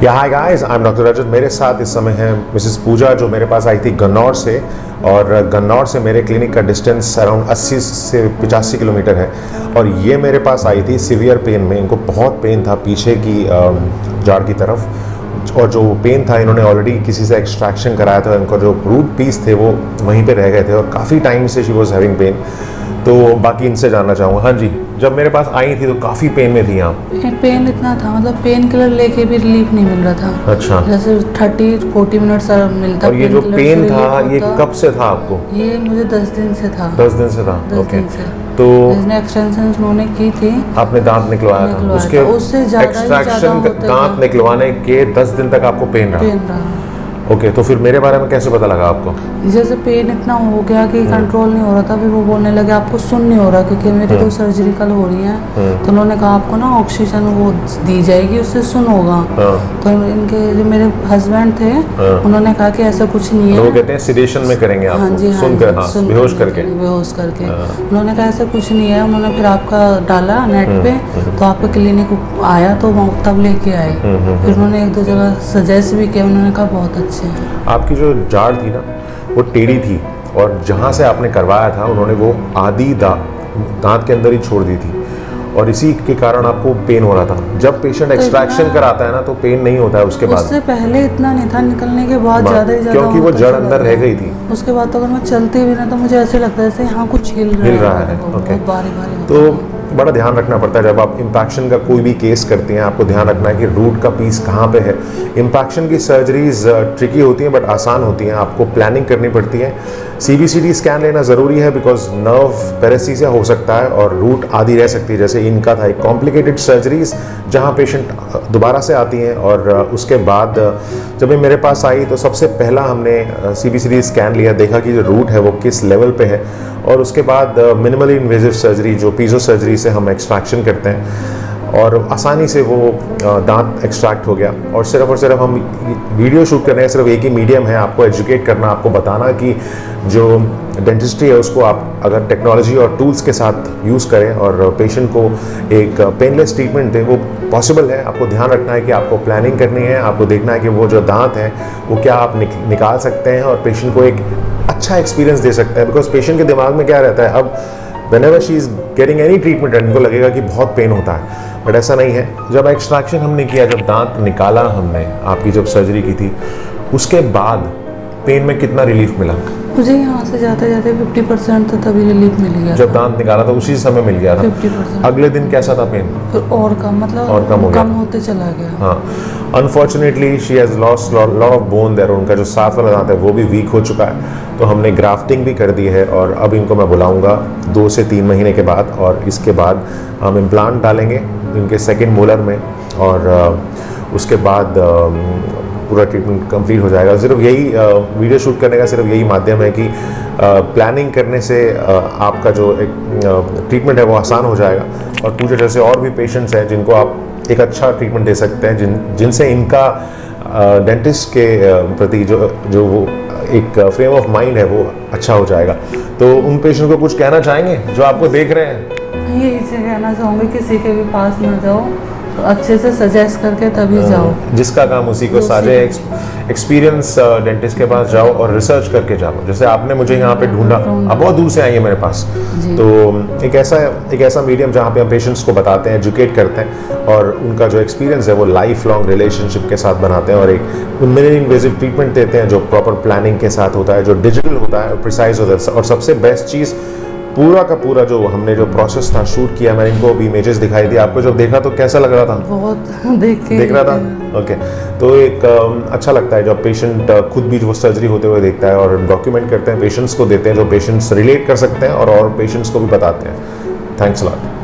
या hi guys, I am doctor Rajat. मेरे साथ इस समय है मिसेस पूजा, जो मेरे पास आई थी गन्नौर से। और गन्नौर से मेरे क्लिनिक का डिस्टेंस अराउंड 80 से 85 किलोमीटर है। और ये मेरे पास आई थी सीवियर पेन में। इनको बहुत पेन था पीछे की जाड़ की तरफ, और जो पेन था इन्होंने ऑलरेडी किसी से एक्सट्रैक्शन कराया था। इनका जो रूट पीस थे वो वहीं पे रह गए थे और काफ़ी टाइम से शी वॉज हैविंग पेन। तो बाकी इनसे जानना चाहूँगा। हाँ जी, जब मेरे पास आई थी तो काफ़ी पेन में थी आप? पेन इतना था, मतलब पेन किलर लेके भी रिलीफ नहीं मिल रहा था। अच्छा। जैसे 30-40 मिनट मिलता। और ये जो पेन था ये कब से था आपको? ये मुझे 10 दिन से था। 10 दिन से था। 10 दिन से। तो जिसने एक्सटेंशन उन्होंने की थी, आपने दांत निकलवाया था, उससे एक्सट्रैक्शन दांत निकलवाने के 10 दिन तक आपको पेन रहा। ओके, तो फिर मेरे बारे में कैसे पता लगा आपको? जैसे पेन इतना हो गया कि कंट्रोल नहीं हो रहा था। फिर वो बोलने लगे आपको सुन नहीं हो रहा, क्योंकि मेरी तो सर्जरी कल हो रही है। तो उन्होंने कहा आपको ना ऑक्सीजन वो दी जाएगी, उससे सुन होगा। तो इनके जो मेरे हस्बैंड थे उन्होंने कहा कि ऐसा कुछ नहीं है। वो कहते हैं सिडेशन में करेंगे आपको। हाँ जी, सुनकर, हाँ, बेहोश करके। उन्होंने कहा ऐसा कुछ नहीं है। उन्होंने फिर आपका डाला नेट पे, तो आपका क्लिनिक आया तो वहाँ तब लेके आए। फिर उन्होंने 1-2 जगह सजेस्ट भी किया। उन्होंने कहा बहुत अच्छे हैं। आपकी जो जाड़ थी ना वो टेढ़ी थी, और जहाँ से आपने करवाया था उन्होंने वो आधी दांत के अंदर ही छोड़ दी थी, और इसी के कारण आपको पेन हो रहा था। जब पेशेंट एक्सट्रैक्शन कराता है ना तो पेन नहीं होता है उसके बाद। उससे पहले इतना नहीं था, निकलने के बाद ज़्यादा ही ज़्यादा, क्योंकि वो जड़ अंदर रह गई थी। उसके बाद तो अगर मैं चलती भी ना तो मुझे ऐसे लगता है जैसे यहाँ कुछ हिल रहा है। ओके, बारी तो बड़ा ध्यान रखना पड़ता है जब आप इम्पैक्शन का कोई भी केस करते हैं। आपको ध्यान रखना है कि रूट का पीस कहाँ पे है। इम्पैक्शन की सर्जरीज ट्रिकी होती हैं बट आसान होती हैं। आपको प्लानिंग करनी पड़ती है। CBCT स्कैन लेना ज़रूरी है, बिकॉज नर्व पैरेसीसिया हो सकता है और रूट आधी रह सकती है, जैसे इनका था। एक कॉम्प्लिकेटेड सर्जरीज जहाँ पेशेंट दोबारा से आती हैं। और उसके बाद जब ये मेरे पास आई तो सबसे पहला हमने CBCT स्कैन लिया, देखा कि जो रूट है वो किस लेवल पे है। और उसके बाद मिनिमली इन्वेजिव सर्जरी, जो पीजो सर्जरी से हम एक्सट्रैक्शन करते हैं, और आसानी से वो दांत एक्सट्रैक्ट हो गया। और सिर्फ हम वीडियो शूट कर रहे हैं, सिर्फ एक ही मीडियम है आपको एजुकेट करना, आपको बताना कि जो डेंटिस्ट्री है उसको आप अगर टेक्नोलॉजी और टूल्स के साथ यूज़ करें और पेशेंट को एक पेनलेस ट्रीटमेंट दें, वो पॉसिबल है। आपको ध्यान रखना है कि आपको प्लानिंग करनी है। आपको देखना है कि वो जो दांत हैं वो क्या आप निकाल सकते हैं और पेशेंट को एक अच्छा एक्सपीरियंस दे सकते हैं। बिकॉज पेशेंट के दिमाग में क्या रहता है, अब whenever she is getting any treatment इनको लगेगा कि बहुत पेन होता है, बट ऐसा नहीं है। जब एक्सट्रैक्शन हमने किया, जब दांत निकाला हमने, आपकी जब सर्जरी की थी, उसके बाद पेन में कितना रिलीफ मिला? मुझे यहाँ से जाते 50% तो तभी रिलीफ मिल गया। जब दांत निकाला था उसी समय मिल गया था? 50%। अगले दिन कैसा था पेन? फिर और कम, मतलब और कम हो गया, कम होते चला गया। हाँ, unfortunately she has lost lot of bone there. उनका जो 7 वाला दांत है वो भी वीक हो चुका है, तो हमने ग्राफ्टिंग भी कर दी है। और अब इनको मैं बुलाऊंगा 2 से 3 महीने के बाद, और इसके बाद हम इम्प्लांट डालेंगे इनके सेकेंड मोलर में, और उसके बाद पूरा ट्रीटमेंट कंप्लीट हो जाएगा। सिर्फ यही वीडियो शूट करने का सिर्फ यही माध्यम है कि प्लानिंग करने से आपका जो एक ट्रीटमेंट है वो आसान हो जाएगा। और पूजा जैसे और भी पेशेंट्स हैं जिनको आप एक अच्छा ट्रीटमेंट दे सकते हैं, जिनसे इनका डेंटिस्ट के प्रति जो वो एक फ्रेम ऑफ माइंड है वो अच्छा हो जाएगा। तो उन पेशेंट को कुछ कहना चाहेंगे जो आपको देख रहे हैं? यही से कहना चाहूँगी, किसी के भी पास ना जाओ, तो अच्छे से सजेस्ट करके तभी जाओ। जिसका काम उसी को साझे। एक्सपीरियंस डेंटिस्ट के पास जाओ और रिसर्च करके जाओ। जैसे आपने मुझे यहाँ पे ढूंढा, आप बहुत दूर से आई है मेरे पास। तो एक ऐसा मीडियम जहाँ पे हम पेशेंट्स को बताते हैं, एजुकेट करते हैं, और उनका जो एक्सपीरियंस है वो लाइफ लॉन्ग रिलेशनशिप के साथ बनाते हैं, और एक मिनिमली इन्वेजिव ट्रीटमेंट देते हैं जो प्रॉपर प्लानिंग के साथ होता है, जो डिजिटल होता है, प्रिसाइज होता है। और सबसे बेस्ट चीज़, पूरा का पूरा जो हमने जो प्रोसेस था शूट किया, मैंने इनको अभी इमेजेस दिखाई दी। आपको जब देखा तो कैसा लग रहा था? बहुत देख रहा था। ओके, तो एक अच्छा लगता है जब पेशेंट खुद भी वो सर्जरी होते हुए देखता है, और डॉक्यूमेंट करते हैं, पेशेंट्स को देते हैं, जो पेशेंट्स रिलेट कर सकते हैं और पेशेंट्स को भी बताते हैं। Thanks a lot.